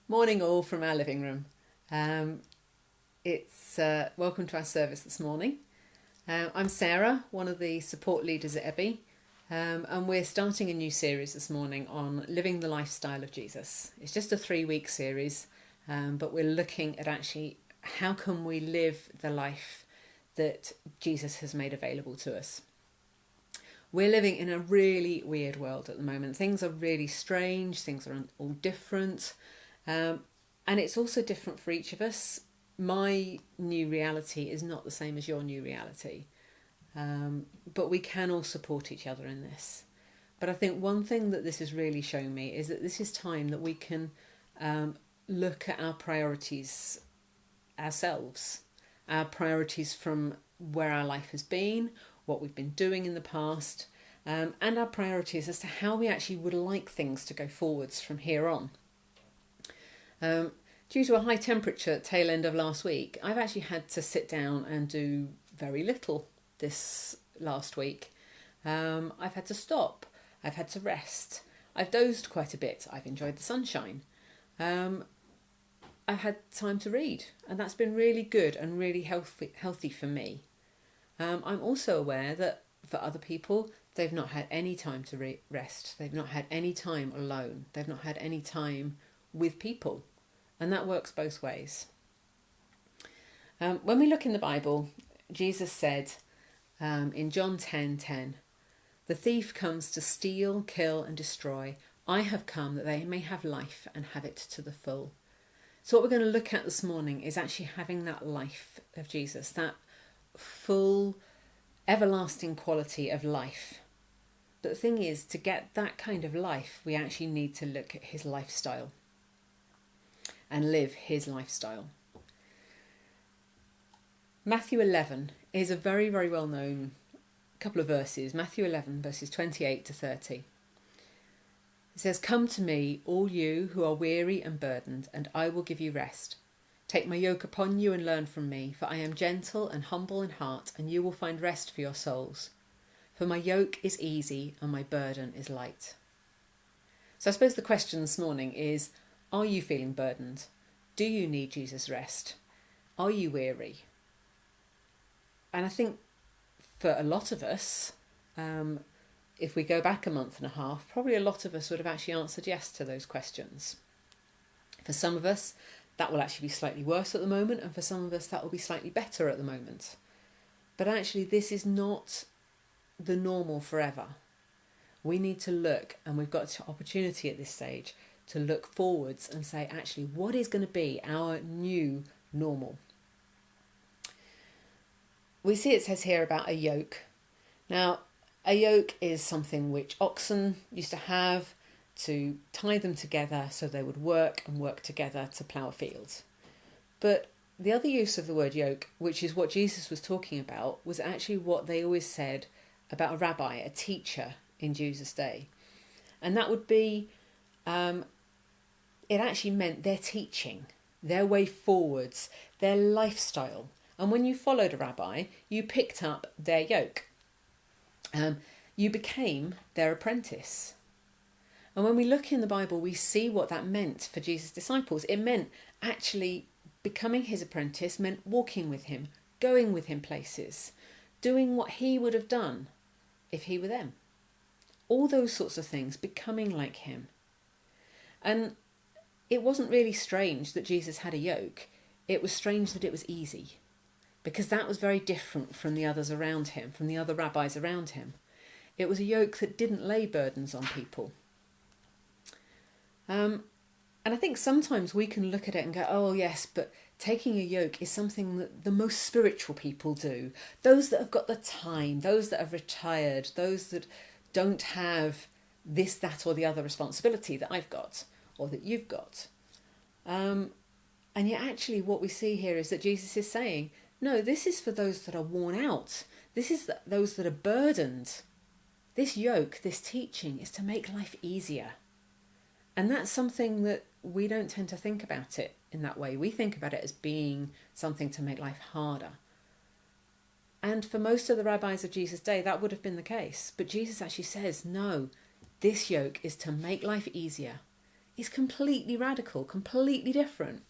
Morning all from our living room. It's welcome to our service this morning. I'm Sarah, one of the support leaders at Ebby, and we're starting a new series this morning on living the lifestyle of Jesus. It's just a 3-week series, but we're looking at actually how can we live the life that Jesus has made available to us. We're living in a really weird world at the moment. Things are really strange, things are all different. And it's also different for each of us. My new reality is not the same as your new reality. But we can all support each other in this. But I think one thing that this has really shown me is that this is time that we can look at our priorities ourselves, our priorities from where our life has been, what we've been doing in the past, and our priorities as to how we actually would like things to go forwards from here on. Due to a high temperature tail end of last week, I've actually had to sit down and do very little this last week. I've had to stop. I've had to rest. I've dozed quite a bit. I've enjoyed the sunshine. I've had time to read, and that's been really good and really healthy for me. I'm also aware that for other people, they've not had any time to rest. They've not had any time alone. They've not had any time with people. And that works both ways. When we look in the Bible, Jesus said in John 10:10, "The thief comes to steal, kill and destroy. I have come that they may have life and have it to the full." So what we're going to look at this morning is actually having that life of Jesus, that full, everlasting quality of life. But the thing is, to get that kind of life, we actually need to look at his lifestyle and live his lifestyle. Matthew 11 is a very, very well known couple of verses. Matthew 11 verses 28 to 30. It says, "Come to me, all you who are weary and burdened, and I will give you rest. Take my yoke upon you and learn from me, for I am gentle and humble in heart, and you will find rest for your souls. For my yoke is easy and my burden is light." So I suppose the question this morning is, are you feeling burdened? Do you need Jesus' rest? Are you weary? And I think for a lot of us, if we go back a month and a half, probably a lot of us would have actually answered yes to those questions. For some of us, that will actually be slightly worse at the moment, and for some of us, that will be slightly better at the moment. But actually, this is not the normal forever. We need to look, and we've got an opportunity at this stage to look forwards and say, actually, what is going to be our new normal? We see it says here about a yoke. Now, a yoke is something which oxen used to have to tie them together so they would work and work together to plough a field. But the other use of the word yoke, which is what Jesus was talking about, was actually what they always said about a rabbi, a teacher in Jesus' day. And that would be, it actually meant their teaching, their way forwards, their lifestyle. And when you followed a rabbi, you picked up their yoke. You became their apprentice. And when we look in the Bible, we see what that meant for Jesus' disciples. It meant actually becoming his apprentice, meant walking with him, going with him places, doing what he would have done if he were them. All those sorts of things, becoming like him. And it wasn't really strange that Jesus had a yoke. It was strange that it was easy, because that was very different from the others around him, from the other rabbis around him. It was a yoke that didn't lay burdens on people. And I think sometimes we can look at it and go, oh yes, but taking a yoke is something that the most spiritual people do. Those that have got the time, those that have retired, those that don't have this, that or the other responsibility that I've got or that you've got. And yet actually what we see here is that Jesus is saying, no, this is for those that are worn out. This is those that are burdened. This yoke, this teaching is to make life easier. And that's something that we don't tend to think about it in that way. We think about it as being something to make life harder. And for most of the rabbis of Jesus' day, that would have been the case. But Jesus actually says, no, this yoke is to make life easier. is completely radical, completely different.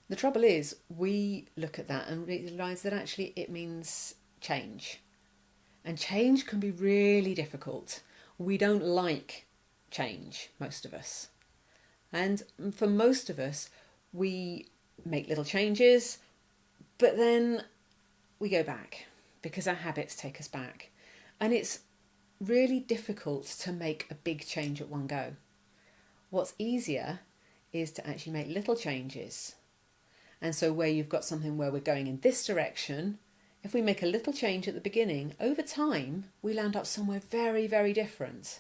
The trouble is, we look at that and realise that actually it means change. And change can be really difficult. We don't like change, most of us. And for most of us, we make little changes, but then we go back because our habits take us back. And it's really difficult to make a big change at one go. What's easier is to actually make little changes. And so where you've got something where we're going in this direction, if we make a little change at the beginning, over time, we'll end up somewhere very, very different,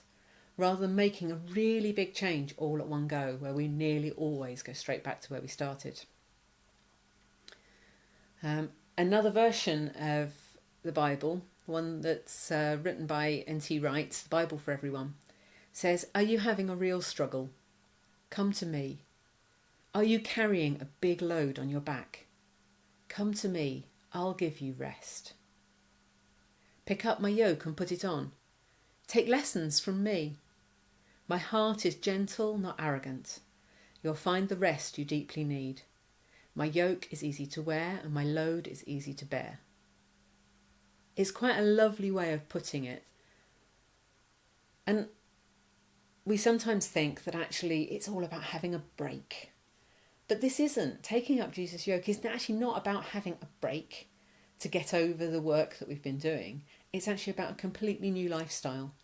rather than making a really big change all at one go, where we nearly always go straight back to where we started. Another version of the Bible, one that's written by N.T. Wright, The Bible for Everyone, says, "Are you having a real struggle? Come to me. Are you carrying a big load on your back? Come to me, I'll give you rest. Pick up my yoke and put it on. Take lessons from me. My heart is gentle, not arrogant. You'll find the rest you deeply need. My yoke is easy to wear and my load is easy to bear." It's quite a lovely way of putting it. And we sometimes think that actually it's all about having a break. But this isn't. Taking up Jesus' yoke is actually not about having a break to get over the work that we've been doing. It's actually about a completely new lifestyle.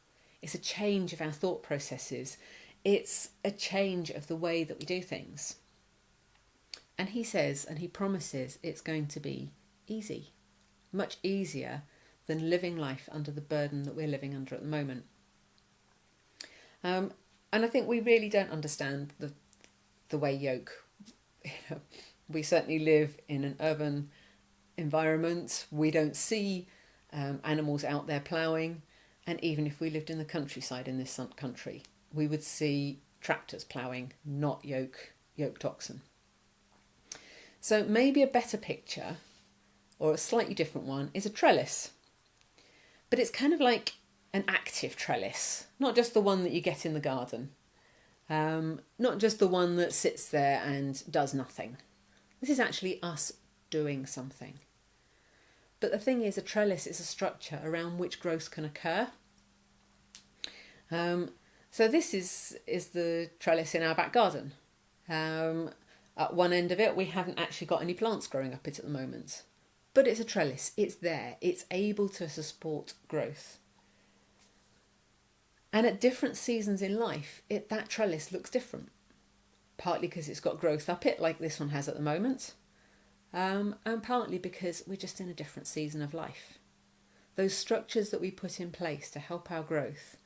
It's a change of our thought processes. It's a change of the way that we do things. And he says, and he promises, it's going to be easy. Much easier than living life under the burden that we're living under at the moment. And I think we really don't understand the way yoke. We certainly live in an urban environment. We don't see animals out there ploughing. And even if we lived in the countryside in this country, we would see tractors ploughing, not yoked oxen. So maybe a better picture, or a slightly different one, is a trellis. But it's kind of like an active trellis, not just the one that you get in the garden. Not just the one that sits there and does nothing. This is actually us doing something. But the thing is, a trellis is a structure around which growth can occur. So this is the trellis in our back garden. At one end of it, we haven't actually got any plants growing up it at the moment. But it's a trellis, it's there, it's able to support growth. And at different seasons in life, that trellis looks different. Partly because it's got growth up it, like this one has at the moment, and partly because we're just in a different season of life. Those structures that we put in place to help our growth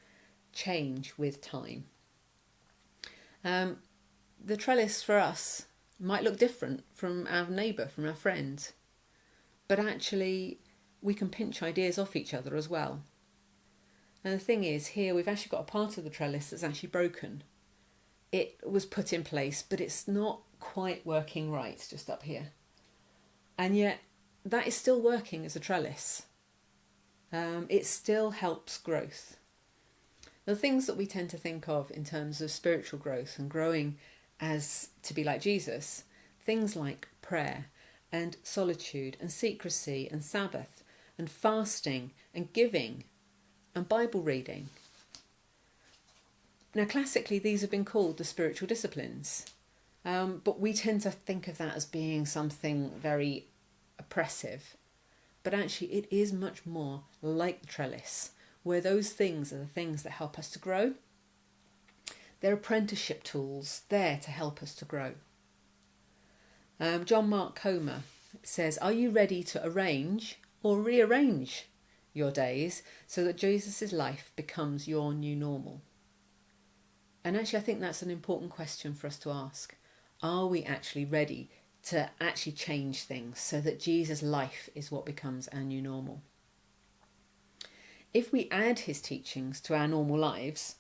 change with time. The trellis for us might look different from our neighbour, from our friend, but actually we can pinch ideas off each other as well. And the thing is, here we've actually got a part of the trellis that's actually broken. It was put in place, but it's not quite working right, just up here. And yet, that is still working as a trellis. It still helps growth. The things that we tend to think of in terms of spiritual growth and growing as to be like Jesus, things like prayer and solitude and secrecy and Sabbath and fasting and giving and Bible reading. Now, classically, these have been called the spiritual disciplines, but we tend to think of that as being something very oppressive. But actually, it is much more like the trellis, where those things are the things that help us to grow. They're apprenticeship tools there to help us to grow. John Mark Comer says, "Are you ready to arrange or rearrange your days so that Jesus' life becomes your new normal?" And actually, I think that's an important question for us to ask. Are we actually ready to actually change things so that Jesus' life is what becomes our new normal? If we add his teachings to our normal lives,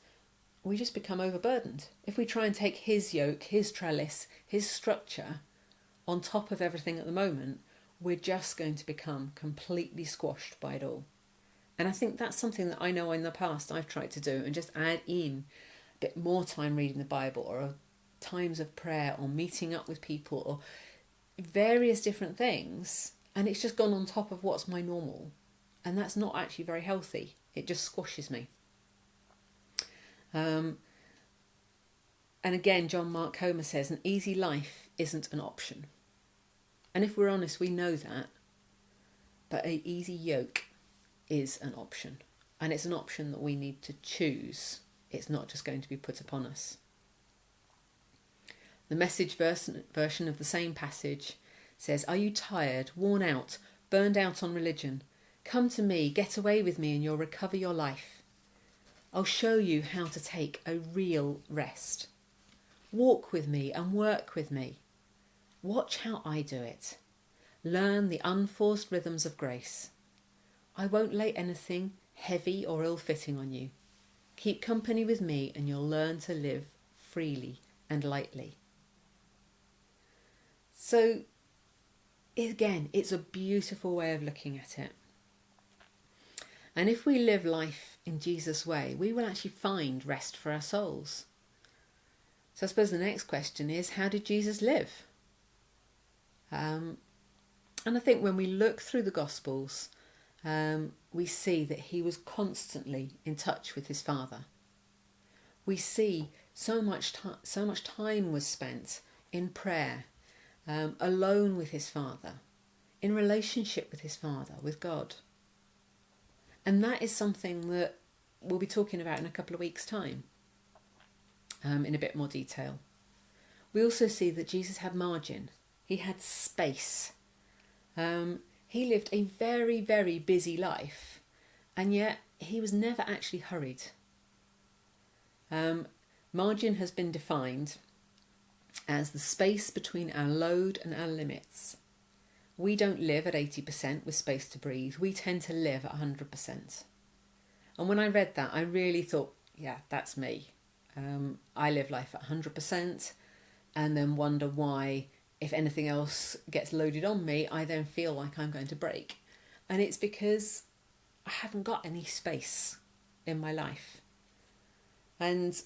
we just become overburdened. If we try and take his yoke, his trellis, his structure on top of everything at the moment, we're just going to become completely squashed by it all. And I think that's something that I know in the past I've tried to do and just add in bit more time reading the Bible, or times of prayer, or meeting up with people, or various different things, and it's just gone on top of what's my normal, and that's not actually very healthy. It just squashes me. And again, John Mark Comer says an easy life isn't an option. And if we're honest, we know that. But an easy yoke is an option. And it's an option that we need to choose. It's not just going to be put upon us. The Message version of the same passage says, "Are you tired, worn out, burned out on religion? Come to me, get away with me, and you'll recover your life. I'll show you how to take a real rest. Walk with me and work with me. Watch how I do it. Learn the unforced rhythms of grace. I won't lay anything heavy or ill-fitting on you. Keep company with me and you'll learn to live freely and lightly." So, again, it's a beautiful way of looking at it. And if we live life in Jesus' way, we will actually find rest for our souls. So I suppose the next question is, how did Jesus live? And I think when we look through the Gospels, we see that he was constantly in touch with his Father. We see so much time was spent in prayer, alone with his Father, in relationship with his Father, with God. And that is something that we'll be talking about in a couple of weeks' time, in a bit more detail. We also see that Jesus had margin. He had space. He lived a very, very busy life, and yet he was never actually hurried. Margin has been defined as the space between our load and our limits. We don't live at 80% with space to breathe. We tend to live at 100%. And when I read that, I really thought, yeah, that's me. I live life at 100% and then wonder why, if anything else gets loaded on me, I then feel like I'm going to break. And it's because I haven't got any space in my life. And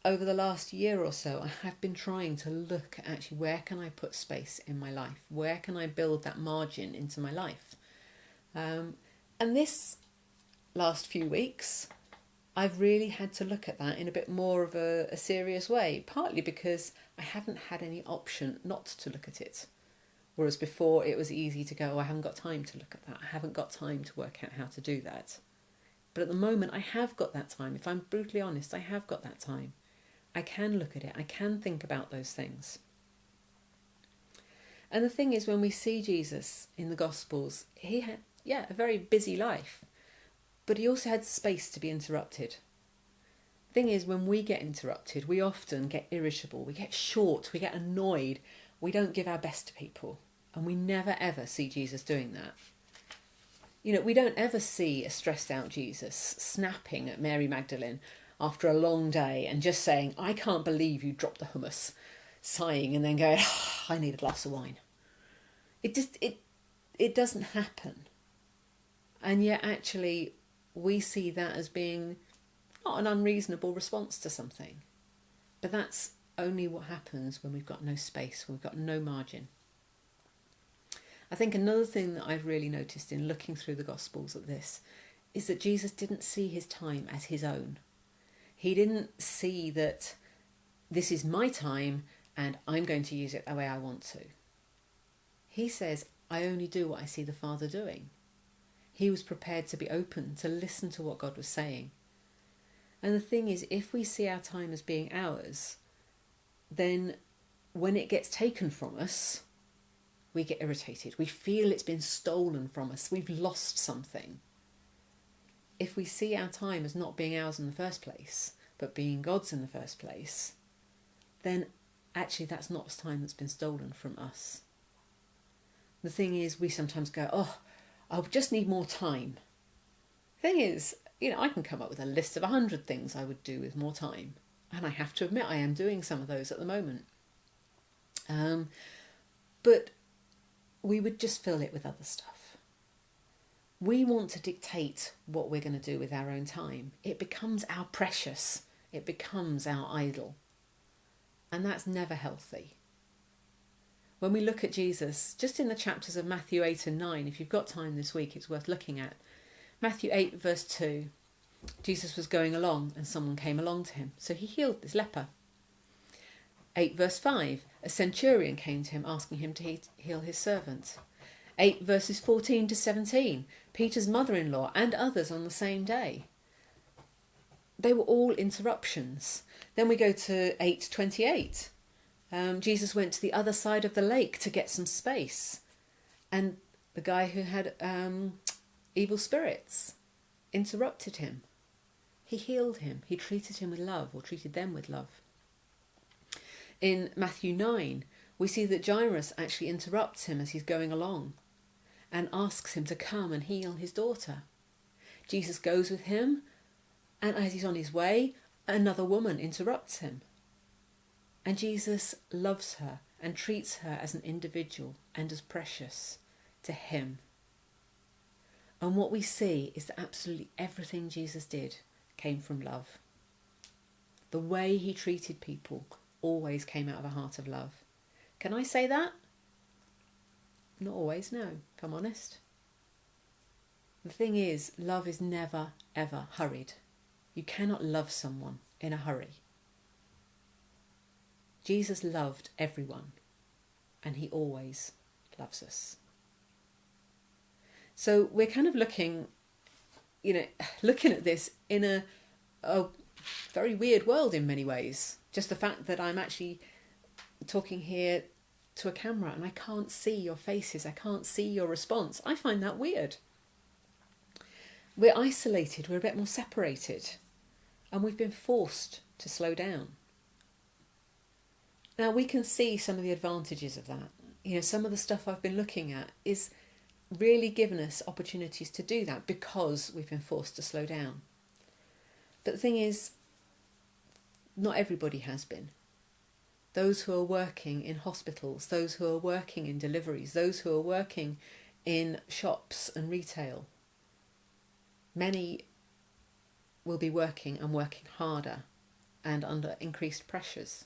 over the last year or so, I have been trying to look at actually where can I put space in my life? Where can I build that margin into my life? And this last few weeks, I've really had to look at that in a bit more of a serious way, partly because I haven't had any option not to look at it. Whereas before it was easy to go, oh, I haven't got time to look at that. I haven't got time to work out how to do that. But at the moment I have got that time. If I'm brutally honest, I have got that time. I can look at it. I can think about those things. And the thing is, when we see Jesus in the Gospels, he had, a very busy life, but he also had space to be interrupted. The thing is, when we get interrupted, we often get irritable, we get short, we get annoyed, we don't give our best to people, and we never ever see Jesus doing that. You know, we don't ever see a stressed out Jesus snapping at Mary Magdalene after a long day and just saying, I can't believe you dropped the hummus, sighing and then going, I need a glass of wine. It doesn't happen. And yet actually we see that as being not an unreasonable response to something. But that's only what happens when we've got no space, when we've got no margin. I think another thing that I've really noticed in looking through the Gospels at this is that Jesus didn't see his time as his own. He didn't see that this is my time and I'm going to use it the way I want to. He says, I only do what I see the Father doing. He was prepared to be open, to listen to what God was saying. And the thing is, if we see our time as being ours, then when it gets taken from us, we get irritated. We feel it's been stolen from us. We've lost something. If we see our time as not being ours in the first place, but being God's in the first place, then actually that's not time that's been stolen from us. The thing is, we sometimes go, oh, I just need more time. The thing is, I can come up with a list of 100 things I would do with more time. And I have to admit, I am doing some of those at the moment. But we would just fill it with other stuff. We want to dictate what we're going to do with our own time. It becomes our precious. it becomes our idol. And that's never healthy. When we look at Jesus, just in the chapters of Matthew 8 and 9, if you've got time this week, it's worth looking at. Matthew 8 verse 2, Jesus was going along and someone came along to him, so he healed this leper. 8 verse 5, a centurion came to him asking him to heal his servant. 8 verses 14 to 17, Peter's mother-in-law and others on the same day. They were all interruptions. Then we go to 8:28. Jesus went to the other side of the lake to get some space. And the guy who had evil spirits interrupted him. He healed him. He treated him with love, or treated them with love. In Matthew 9, we see that Jairus actually interrupts him as he's going along and asks him to come and heal his daughter. Jesus goes with him, and as he's on his way, another woman interrupts him. And Jesus loves her and treats her as an individual and as precious to him. And what we see is that absolutely everything Jesus did came from love. The way he treated people always came out of a heart of love. Can I say that? Not always, no, if I'm honest. The thing is, love is never, ever hurried. You cannot love someone in a hurry. Jesus loved everyone, and he always loves us. So we're kind of looking at this in a very weird world in many ways. Just the fact that I'm actually talking here to a camera and I can't see your faces, I can't see your response. I find that weird. We're isolated, we're a bit more separated, and we've been forced to slow down. Now we can see some of the advantages of that. Some of the stuff I've been looking at is really given us opportunities to do that because we've been forced to slow down. But the thing is, not everybody has been. Those who are working in hospitals, those who are working in deliveries, those who are working in shops and retail, many will be working and working harder and under increased pressures.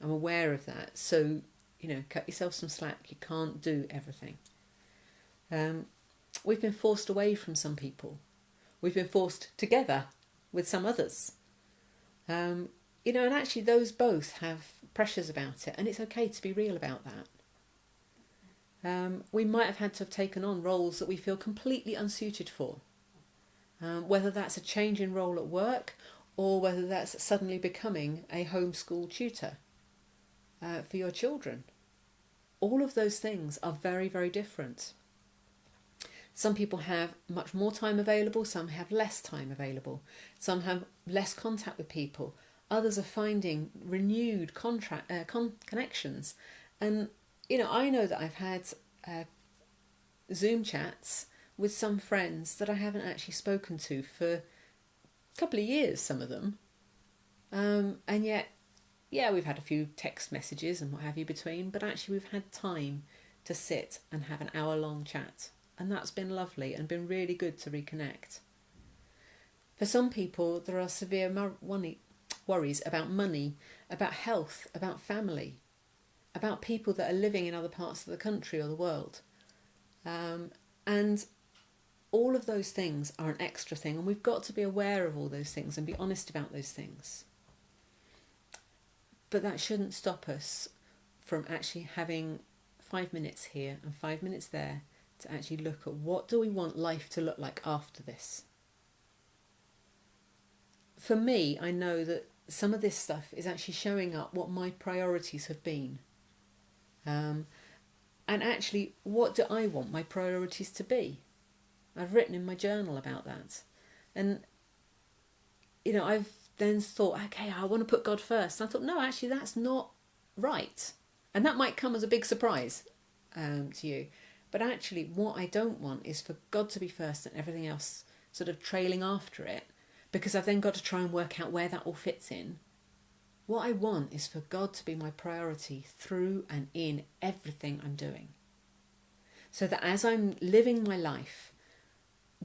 I'm aware of that. So, cut yourself some slack. You can't do everything. We've been forced away from some people. We've been forced together with some others. And actually those both have pressures about it, and it's okay to be real about that. We might have had to have taken on roles that we feel completely unsuited for. Whether that's a change in role at work, or whether that's suddenly becoming a homeschool tutor for your children. All of those things are very, very different. Some people have much more time available, some have less time available, some have less contact with people, others are finding renewed connections. And, I know that I've had Zoom chats with some friends that I haven't actually spoken to for a couple of years, some of them. And yet, we've had a few text messages and what have you between, but actually we've had time to sit and have an hour-long chat. And that's been lovely and been really good to reconnect. For some people, there are severe worries about money, about health, about family, about people that are living in other parts of the country or the world. And all of those things are an extra thing, and we've got to be aware of all those things and be honest about those things. But that shouldn't stop us from actually having 5 minutes here and 5 minutes there to actually look at what do we want life to look like after this. For me, I know that some of this stuff is actually showing up what my priorities have been. And actually, what do I want my priorities to be? I've written in my journal about that. And, I've then thought, okay, I want to put God first. And I thought, no, actually, that's not right. And that might come as a big surprise to you. But actually, what I don't want is for God to be first and everything else sort of trailing after it, because I've then got to try and work out where that all fits in. What I want is for God to be my priority through and in everything I'm doing. So that as I'm living my life,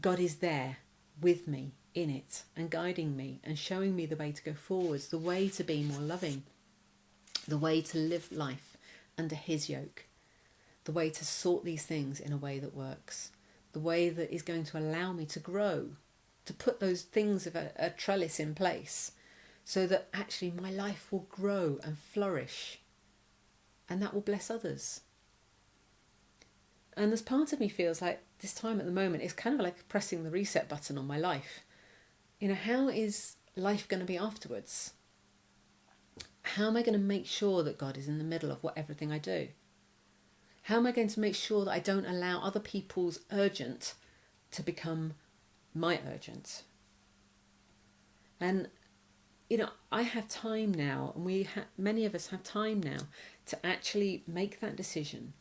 God is there with me in it and guiding me and showing me the way to go forwards, the way to be more loving, the way to live life under his yoke, the way to sort these things in a way that works, the way that is going to allow me to grow, to put those things of a trellis in place so that actually my life will grow and flourish, and that will bless others. And there's part of me feels like this time at the moment is kind of like pressing the reset button on my life. You know, how is life going to be afterwards? How am I going to make sure that God is in the middle of everything I do? How am I going to make sure that I don't allow other people's urgent to become my urgent? And, you know, I have time now, and many of us have time now to actually make that decision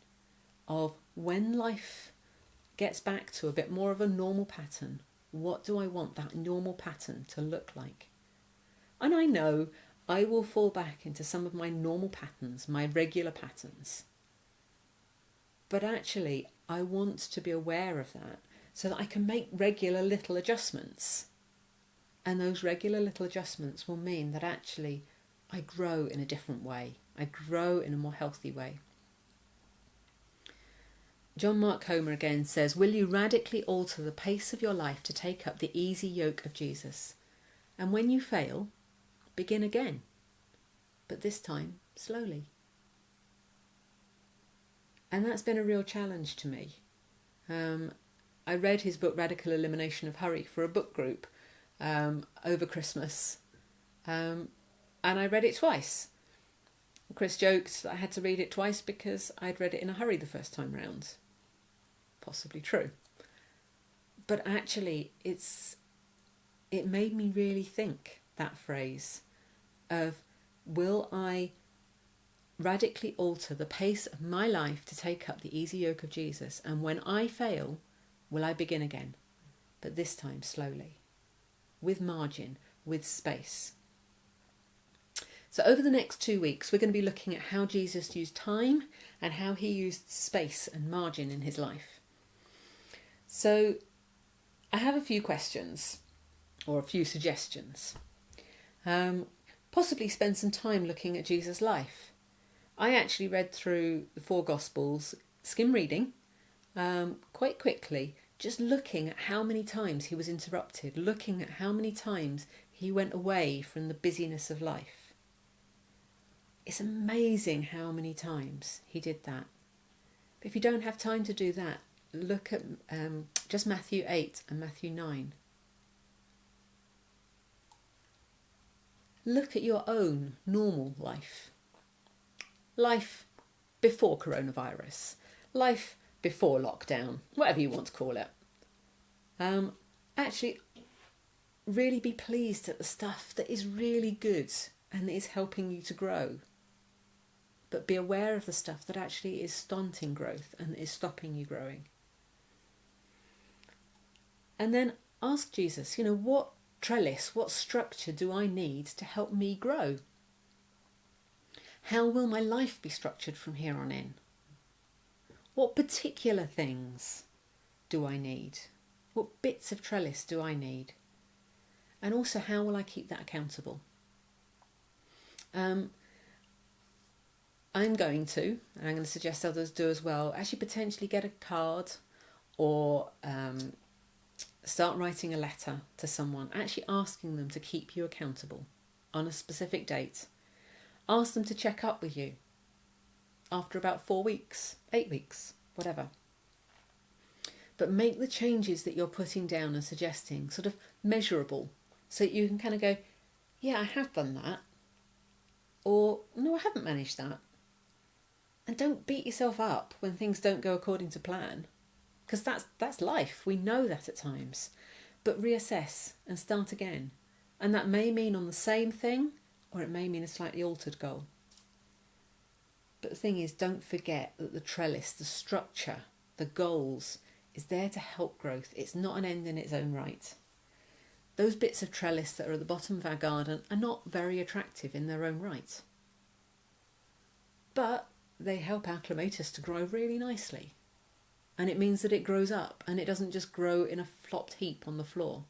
of when life gets back to a bit more of a normal pattern, what do I want that normal pattern to look like? And I know I will fall back into some of my normal patterns, my regular patterns. But actually, I want to be aware of that so that I can make regular little adjustments. And those regular little adjustments will mean that actually I grow in a different way. I grow in a more healthy way. John Mark Comer again says, will you radically alter the pace of your life to take up the easy yoke of Jesus? And when you fail, begin again, but this time slowly. And that's been a real challenge to me. I read his book Radical Elimination of Hurry for a book group over Christmas, and I read it twice. Chris joked that I had to read it twice because I'd read it in a hurry the first time round. Possibly true. But actually it made me really think, that phrase of, will I radically alter the pace of my life to take up the easy yoke of Jesus? And when I fail, will I begin again? But this time slowly, with margin, with space. So over the next 2 weeks, we're going to be looking at how Jesus used time and how he used space and margin in his life. So I have a few questions or a few suggestions. Possibly spend some time looking at Jesus' life. I actually read through the 4 Gospels, skim reading, quite quickly, just looking at how many times he was interrupted, looking at how many times he went away from the busyness of life. It's amazing how many times he did that. But if you don't have time to do that, look at just Matthew 8 and Matthew 9. Look at your own normal life. Life before coronavirus. Life before lockdown. Whatever you want to call it. Actually, really be pleased at the stuff that is really good and is helping you to grow. But be aware of the stuff that actually is stunting growth and is stopping you growing. And then ask Jesus, what trellis, what structure do I need to help me grow? How will my life be structured from here on in? What particular things do I need? What bits of trellis do I need? And also, how will I keep that accountable? I'm going to, and I'm going to suggest others do as well, actually potentially get a card or start writing a letter to someone, actually asking them to keep you accountable on a specific date. Ask them to check up with you after about 4 weeks, 8 weeks, whatever. But make the changes that you're putting down and suggesting sort of measurable, so that you can kind of go, yeah, I have done that. Or, no, I haven't managed that. And don't beat yourself up when things don't go according to plan. Because that's life. We know that at times. But reassess and start again. And that may mean on the same thing, or it may mean a slightly altered goal. But the thing is, don't forget that the trellis, the structure, the goals, is there to help growth. It's not an end in its own right. Those bits of trellis that are at the bottom of our garden are not very attractive in their own right. But they help our clematis to grow really nicely. And it means that it grows up and it doesn't just grow in a flopped heap on the floor.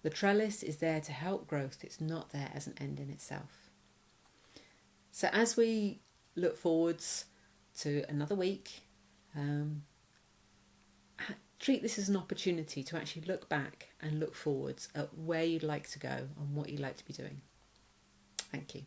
The trellis is there to help growth. It's not there as an end in itself. So as we look forwards to another week, treat this as an opportunity to actually look back and look forwards at where you'd like to go and what you'd like to be doing. Thank you.